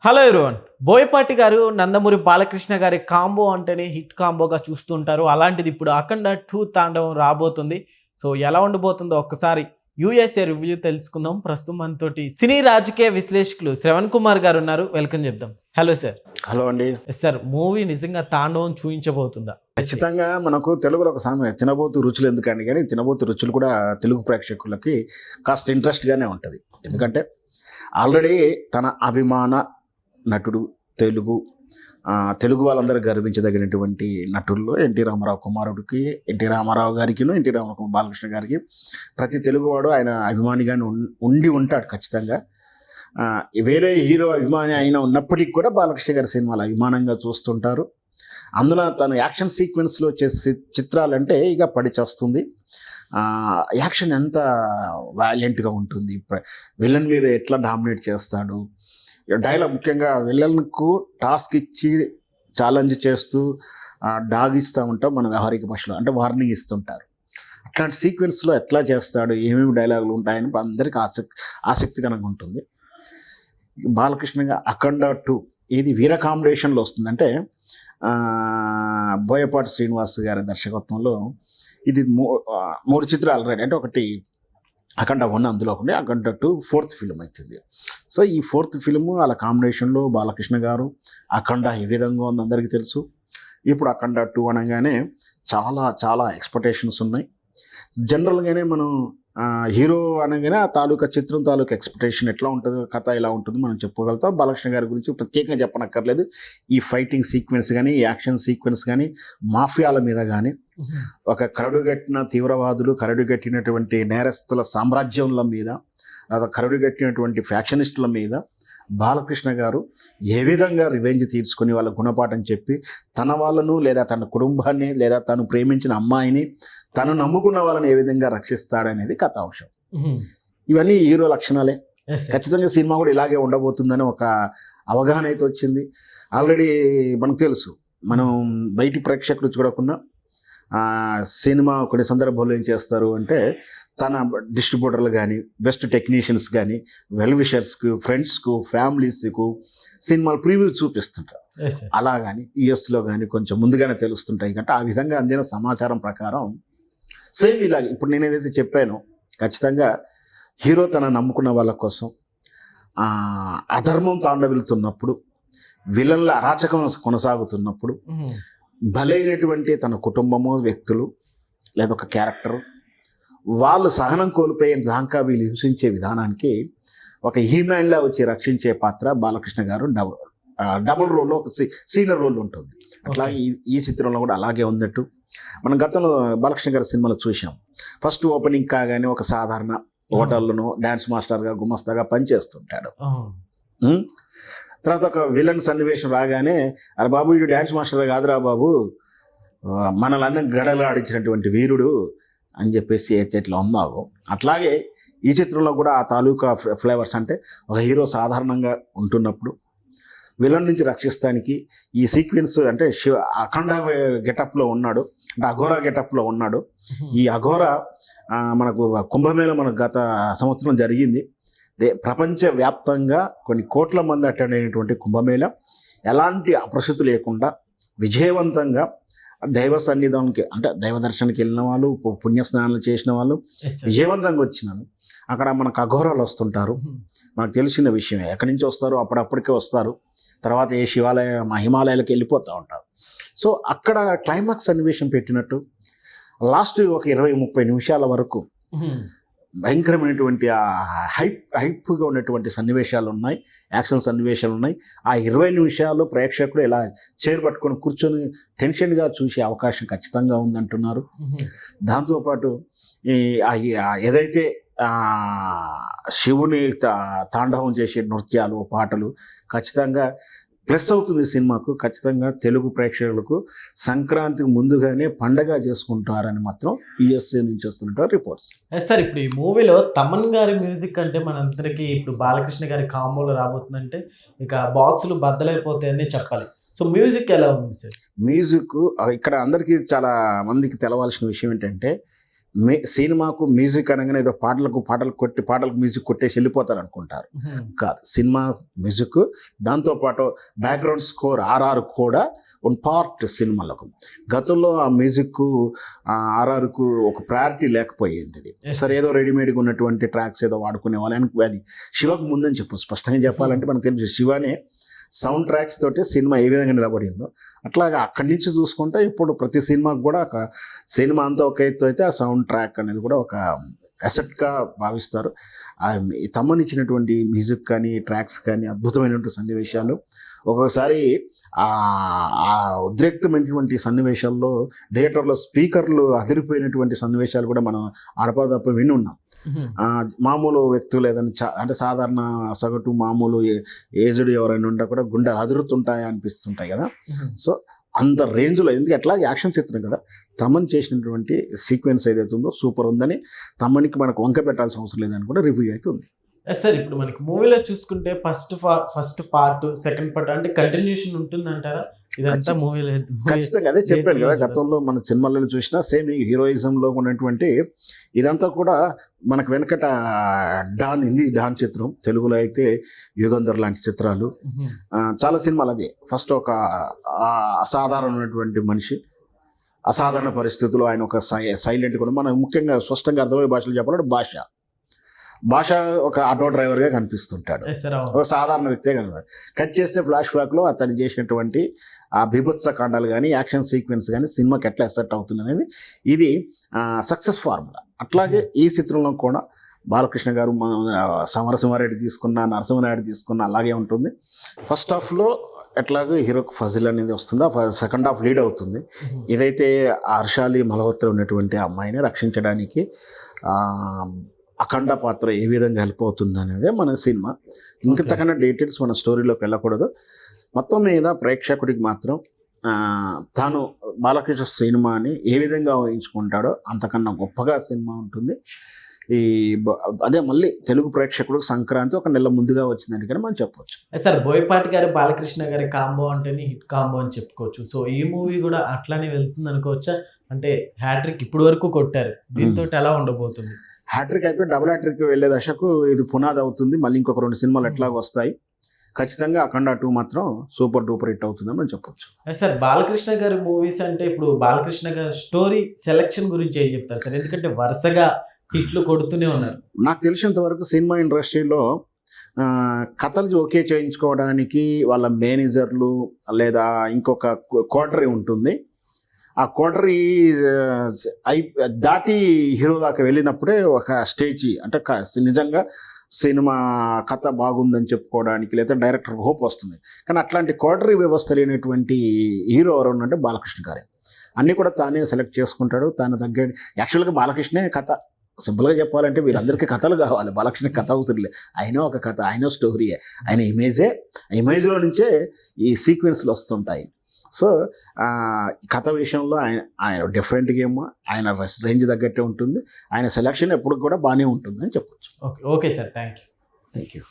Hello everyone. Boyapati గారు, నందమూరి బాలకృష్ణ గారి combo అంటేనే హిట్ కాంబోగా చూస్తుంటారు. అలాంటిది ఇప్పుడు అఖండ 2 తాండవం రాబోతుంది. సో ఎలా ఉండబోతుందో ఒక్కసారి యూఎస్ఏ రివ్యూ తెలుసుకుందాం. ప్రస్తుతం మనతోటి సినీ రాజకీయ విశ్లేషకులు శ్రవణ్ కుమార్ గారు ఉన్నారు. వెల్కమ్ చెప్దాం. Hello sir. హలో అండి. సార్, మూవీ నిజంగా తాండవం చూపించబోతుందా? ఖచ్చితంగా మనకు తెలుగులో ఒక సామెత, తినబోతు రుచులు ఎందుకండి, కానీ తినబోతు రుచులు కూడా తెలుగు ప్రేక్షకులకి కాస్త ఇంట్రెస్ట్గానే ఉంటుంది. ఎందుకంటే ఆల్రెడీ తన అభిమాన నటుడు తెలుగు వాళ్ళందరూ గర్వించదగినటువంటి నటుల్లో ఎన్టీ రామారావు కుమారుడికి, ఎన్టీ రామారావు గారికి, ఎన్టీ రామారావు బాలకృష్ణ గారికి ప్రతి తెలుగువాడు ఆయన అభిమానిగానే ఉండి ఉంటాడు ఖచ్చితంగా. వేరే హీరో అభిమాని అయినా ఉన్నప్పటికీ కూడా బాలకృష్ణ గారి సినిమాలు అభిమానంగా చూస్తుంటారు. అందులో తను యాక్షన్ సీక్వెన్స్లో చేసే చిత్రాలంటే ఇక పడిచేస్తుంది. యాక్షన్ ఎంత వాలెంట్గా ఉంటుంది, విలన్ మీద ఎట్లా డామినేట్ చేస్తాడు, డైలాగ్ ముఖ్యంగా విలన్కు టాస్క్ ఇచ్చి ఛాలెంజ్ చేస్తూ డాగ్ ఇస్తూ ఉంటాం మన వ్యవహారిక భాషలో, అంటే వార్నింగ్ ఇస్తుంటారు. అట్లాంటి సీక్వెన్స్లో ఎట్లా చేస్తాడు, ఏమేమి డైలాగులు ఉంటాయని అందరికీ ఆసక్తికరంగా ఉంటుంది. బాలకృష్ణగా అఖండ 2 ఇది వీర కాంబినేషన్లో వస్తుంది. అంటే బోయపాటి శ్రీనివాస్ గారి దర్శకత్వంలో ఇది 3 చిత్రాలు ఆల్రెడీ, అంటే ఒకటి అఖండ 1, అందులో ఒకటి అఖండ 2 4th ఫిలిం అవుతుంది. సో ఈ 4th ఫిలిము అలా కాంబినేషన్లో బాలకృష్ణ గారు అఖండ ఏ విధంగా ఉంది అందరికీ తెలుసు. ఇప్పుడు అఖండ 2 అనగానే చాలా చాలా ఎక్స్పెక్టేషన్స్ ఉన్నాయి. జనరల్గానే మనం హీరో అనగానే ఆ తాలూకా చిత్రం తాలూకా ఎక్స్పెక్టేషన్ ఎట్లా ఉంటుంది, కథ ఎలా ఉంటుంది మనం చెప్పుకోగలుగుతాం. బాలకృష్ణ గారి గురించి ప్రత్యేకంగా చెప్పనక్కర్లేదు. ఈ ఫైటింగ్ సీక్వెన్స్ కానీ, ఈ యాక్షన్ సీక్వెన్స్ కానీ, మాఫియాల మీద కానీ, ఒక కరడుగట్టిన తీవ్రవాదులు, కరడుగట్టినటువంటి నేరస్తుల సామ్రాజ్యంల మీద, లేదా కరడుగట్టినటువంటి ఫ్యాక్షనిస్టుల మీద బాలకృష్ణ గారు ఏ విధంగా రివెంజ్ తీర్చుకొని వాళ్ళ గుణపాఠం చెప్పి తన వాళ్ళను, లేదా తన కుటుంబాన్ని, లేదా తను ప్రేమించిన అమ్మాయిని, తను నమ్ముకున్న వాళ్ళని ఏ విధంగా రక్షిస్తాడనేది కథాంశం. ఇవన్నీ హీరో లక్షణాలే. ఖచ్చితంగా సినిమా కూడా ఇలాగే ఉండబోతుందని ఒక అవగాహన అయితే వచ్చింది. ఆల్రెడీ మనకు తెలుసు, మనం బయటి ప్రేక్షకులు చూడకుండా సినిమా కొన్ని సందర్భాల్లో ఏం చేస్తారు అంటే తన డిస్ట్రిబ్యూటర్లు కానీ, బెస్ట్ టెక్నీషియన్స్ కానీ, వెల్ విషర్స్కు, ఫ్రెండ్స్కు, ఫ్యామిలీస్కు సినిమాలు ప్రివ్యూ చూపిస్తుంటారు. అలా కానీ యుఎస్లో కానీ కొంచెం ముందుగానే తెలుస్తుంటాయి. అంటే ఆ విధంగా అందిన సమాచారం ప్రకారం సేమ్ ఇలాగే ఇప్పుడు నేను ఏదైతే చెప్పానో, ఖచ్చితంగా హీరో తన నమ్ముకున్న వాళ్ళ కోసం అధర్మం తాండవిల్తున్నప్పుడు, విలన్ల అరాచకం కొనసాగుతున్నప్పుడు బలైనటువంటి తన కుటుంబము, వ్యక్తులు, లేదా ఒక క్యారెక్టరు, వాళ్ళు సహనం కోల్పోయే దాకా వీళ్ళు హింసించే విధానానికి ఒక హ్యూమన్లా వచ్చి రక్షించే పాత్ర బాలకృష్ణ గారు డబుల్ రోల్లో ఒక సీనియర్ రోల్ ఉంటుంది. అట్లాగే ఈ చిత్రంలో కూడా అలాగే ఉన్నట్టు మనం గతంలో బాలకృష్ణ గారి సినిమాలో చూసాం. ఫస్ట్ ఓపెనింగ్ కాగానే ఒక సాధారణ హోటల్లోనూ డ్యాన్స్ మాస్టర్గా, గుమస్తాగా పనిచేస్తుంటాడు. తర్వాత ఒక విలన్ సన్నివేశం రాగానే, అరే బాబు వీడు డ్యాన్స్ మాస్టర్ కాదురా బాబు, మనలందరం గడలాడించినటువంటి వీరుడు అని చెప్పేసి ఎట్లా ఉన్నావు. అట్లాగే ఈ చిత్రంలో కూడా ఆ తాలూకా ఫ్లేవర్స్, అంటే ఒక హీరో సాధారణంగా ఉంటున్నప్పుడు విలన్ నుంచి రక్షిస్తానికి ఈ సీక్వెన్స్, అంటే అఖండ గెటప్లో ఉన్నాడు, అంటే అఘోరా గెటప్లో ఉన్నాడు. ఈ అఘోరా మనకు కుంభమేళ మనకు గత సంవత్సరం జరిగింది. ప్రపంచవ్యాప్తంగా కొన్ని కోట్ల మంది అటెండ్ అయినటువంటి కుంభమేళ ఎలాంటి అప్రశృతి లేకుండా విజయవంతంగా దైవ సన్నిధానికి, అంటే దైవ దర్శనానికి వెళ్ళిన వాళ్ళు, పుణ్యస్నానాలు చేసిన వాళ్ళు విజయవంతంగా వచ్చినారు. అక్కడ మనకు అఘోరాలు వస్తుంటారు, మనకు తెలిసిన విషయమే. ఎక్కడి నుంచి వస్తారు, అప్పుడప్పటికే వస్తారు, తర్వాత ఏ హిమాలయాలకు వెళ్ళిపోతూ ఉంటారు. సో అక్కడ క్లైమాక్స్ సన్నివేశం పెట్టినట్టు లాస్ట్ ఒక 20-30 నిమిషాల వరకు భయంకరమైనటువంటి హైప్గా ఉన్నటువంటి సన్నివేశాలు ఉన్నాయి, యాక్షన్ సన్నివేశాలు ఉన్నాయి. ఆ 20 నిమిషాలు ప్రేక్షకుడు ఇలా చైర్ పట్టుకొని కూర్చొని టెన్షన్గా చూసే అవకాశం ఖచ్చితంగా ఉందంటున్నారు. దాంతోపాటు ఏదైతే శివుని తాండవం చేసే నృత్యాలు, పాటలు ఖచ్చితంగా ప్లస్ అవుతుంది సినిమాకు. ఖచ్చితంగా తెలుగు ప్రేక్షకులకు సంక్రాంతికి ముందుగానే పండగ చేసుకుంటారని మాత్రం యుఎస్ఏ నుంచి వస్తున్నట్టు రిపోర్ట్స్. సార్, ఇప్పుడు ఈ మూవీలో తమన్ గారి మ్యూజిక్ అంటే మనందరికీ ఇప్పుడు బాలకృష్ణ గారి కాంబోలో రాబోతుందంటే ఇక బాక్సులు బద్దలైపోతాయని చెప్పాలి. సో మ్యూజిక్ ఎలా ఉంది సార్? మ్యూజిక్ ఇక్కడ అందరికీ చాలా మందికి తెలవాల్సిన విషయం ఏంటంటే, సినిమాకు మ్యూజిక్ అనగానే ఏదో పాటలకు మ్యూజిక్ కొట్టేసి వెళ్ళిపోతారు అనుకుంటారు. కాదు, సినిమా మ్యూజిక్ దాంతోపాటు బ్యాక్గ్రౌండ్ స్కోర్ ఆర్ఆర్ కూడా వన్ పార్ట్ సినిమాలకు. గతంలో ఆ మ్యూజిక్ ఆర్ఆర్కు ఒక ప్రయారిటీ లేకపోయింది. ఇది సరే ఏదో రెడీమేడ్గా ఉన్నటువంటి ట్రాక్స్ ఏదో వాడుకునే వాళ్ళు. అది శివకు ముందని చెప్పు, స్పష్టంగా చెప్పాలంటే మనకు తెలుసు శివనే సౌండ్ ట్రాక్స్ తోటి సినిమా ఏ విధంగా నిలబడిందో అట్లాగా అక్కడి నుంచి చూసుకుంటే ఇప్పుడు ప్రతి సినిమాకి కూడా ఒక సినిమా అంతా ఒక ఎత్తు అయితే ఆ సౌండ్ ట్రాక్ అనేది కూడా ఒక అసెట్గా భావిస్తారు. తమ్మనిచ్చినటువంటి మ్యూజిక్ కానీ ట్రాక్స్ కానీ అద్భుతమైనటువంటి సన్నివేశాలు, ఒక్కొక్కసారి ఆ ఉద్రేక్తమైనటువంటి సన్నివేశాల్లో థియేటర్లో స్పీకర్లు అదిరిపోయినటువంటి సన్నివేశాలు కూడా మనం ఆడపదప్ప విని ఉన్నాం. మామూలు వ్యక్తులు ఏదైనా అంటే సాధారణ సగటు మామూలు ఏజ్డ్ ఎవరైనా ఉంటే కూడా గుండెలు అదురుతుంటాయి అనిపిస్తుంటాయి కదా. సో అంత రేంజ్లో, ఎందుకు ఎట్లా యాక్షన్ చిత్రం కదా, తమన్ చేసినటువంటి సీక్వెన్స్ ఏదైతే ఉందో సూపర్ ఉందని, తమన్కి మనకు వంక పెట్టాల్సిన అవసరం లేదని కూడా రివ్యూ అయితే ఉంది. సార్ ఇప్పుడు మనకి మూవీలో చూసుకుంటే ఫస్ట్ పార్ట్ సెకండ్ పార్ట్ అంటే కంటిన్యూషన్ ఉంటుందంటారా? ఇదంతా మూవీలో ఖచ్చితంగా అదే చెప్పాను కదా, గతంలో మన సినిమాలలో చూసినా సేమ్ ఈ హీరోయిజంలో ఉన్నటువంటి ఇదంతా కూడా మనకు వెనకట హిందీ డాన్ చిత్రం, తెలుగులో అయితే యుగంధర్ లాంటి చిత్రాలు, చాలా సినిమాలు అదే. ఫస్ట్ ఒక అసాధారణమైనటువంటి మనిషి, అసాధారణ పరిస్థితుల్లో ఆయన ఒక సైలెంట్ కూడా, మనం ముఖ్యంగా స్పష్టంగా అర్థమయ్యే భాషలో చెప్పాలంటే భాష ఒక ఆటో డ్రైవర్గా కనిపిస్తుంటాడు, ఒక సాధారణ వ్యక్తే కనిపిస్తాడు. కట్ చేస్తే ఫ్లాష్ బ్యాక్లో అతను చేసినటువంటి ఆ బీభత్స కాండాలు కానీ యాక్షన్ సీక్వెన్స్ కానీ సినిమాకి ఎట్లా ఎసెట్ అవుతుంది అనేది ఇది సక్సెస్ ఫార్ములా. అట్లాగే ఈ చిత్రంలో కూడా బాలకృష్ణ గారు సమరసింహారెడ్డి తీసుకున్న, నరసింహారెడ్డి తీసుకున్న అలాగే ఉంటుంది. ఫస్ట్ హాఫ్లో ఎట్లాగో హీరోకి ఫజిల్ అనేది వస్తుంది, సెకండ్ హాఫ్ లీడ్ అవుతుంది. ఇదైతే హర్షాలి మల్హోత్రా ఉన్నటువంటి అమ్మాయిని రక్షించడానికి అఖండ పాత్ర ఏ విధంగా హెల్ప్ అవుతుంది అనేదే మన సినిమా. ఇంతకన్నా డీటెయిల్స్ మన స్టోరీలోకి వెళ్ళకూడదు. మొత్తం మీద ప్రేక్షకుడికి మాత్రం తాను బాలకృష్ణ సినిమాని ఏ విధంగా ఊహించుకుంటాడో అంతకన్నా గొప్పగా సినిమా ఉంటుంది. అదే మళ్ళీ తెలుగు ప్రేక్షకుడికి సంక్రాంతి ఒక నెల ముందుగా వచ్చిందని కానీ మనం చెప్పవచ్చు. సార్ బోయపాటి గారు బాలకృష్ణ గారి కాంబో అంటేనే హిట్ కాంబో అని చెప్పుకోవచ్చు. సో ఈ మూవీ కూడా అట్లానే వెళ్తుంది అనుకోవచ్చా? అంటే హ్యాట్రిక్ ఇప్పుడు వరకు కొట్టారు, దీంతో ఎలా ఉండబోతుంది? హ్యాట్రిక్ అయిపోయి డబుల్ హ్యాట్రిక్ వెళ్ళే దశకు ఇది పునాది అవుతుంది. మళ్ళీ ఇంకొక 2 సినిమాలు ఎట్లాగో వస్తాయి. ఖచ్చితంగా అఖండ 2 మాత్రం సూపర్ డూపర్ హిట్ అవుతుందని మనం చెప్పొచ్చు. సార్ బాలకృష్ణ గారి మూవీస్ అంటే ఇప్పుడు బాలకృష్ణ గారి స్టోరీ సెలెక్షన్ గురించి ఏం చెప్తారు సార్? ఎందుకంటే వరుసగా హిట్లు కొడుతూనే ఉన్నారు. నాకు తెలిసినంత వరకు సినిమా ఇండస్ట్రీలో కథలు ఓకే చేయించుకోవడానికి వాళ్ళ మేనేజర్లు లేదా ఇంకొక కోటరీ ఉంటుంది. ఆ కోటరీ దాటి హీరో దాకా వెళ్ళినప్పుడే ఒక స్టేజ్ అంటే నిజంగా సినిమా కథ బాగుందని చెప్పుకోవడానికి లేదా డైరెక్టర్ హోప్ వస్తుంది. కానీ అట్లాంటి కోటరీ వ్యవస్థ లేనటువంటి హీరో ఎవరు అంటే బాలకృష్ణ గారే. అన్నీ కూడా తానే సెలెక్ట్ చేసుకుంటాడు, తాను తగ్గ. యాక్చువల్గా బాలకృష్ణే కథ, సింపుల్గా చెప్పాలంటే వీరందరికీ కథలు కావాలి, బాలకృష్ణ కథ అవసరం లేదు. ఆయన ఒక కథ, ఆయన స్టోరీయే, ఆయన ఇమేజ్లో నుంచే ఈ సీక్వెన్స్లు వస్తుంటాయి. సో కథ విషయంలో ఆయన డిఫరెంట్గా ఏమో ఆయన రేంజ్ తగ్గట్టే ఉంటుంది. ఆయన సెలక్షన్ ఎప్పుడు కూడా బాగానే ఉంటుంది అని చెప్పొచ్చు. Okay sir, thank you.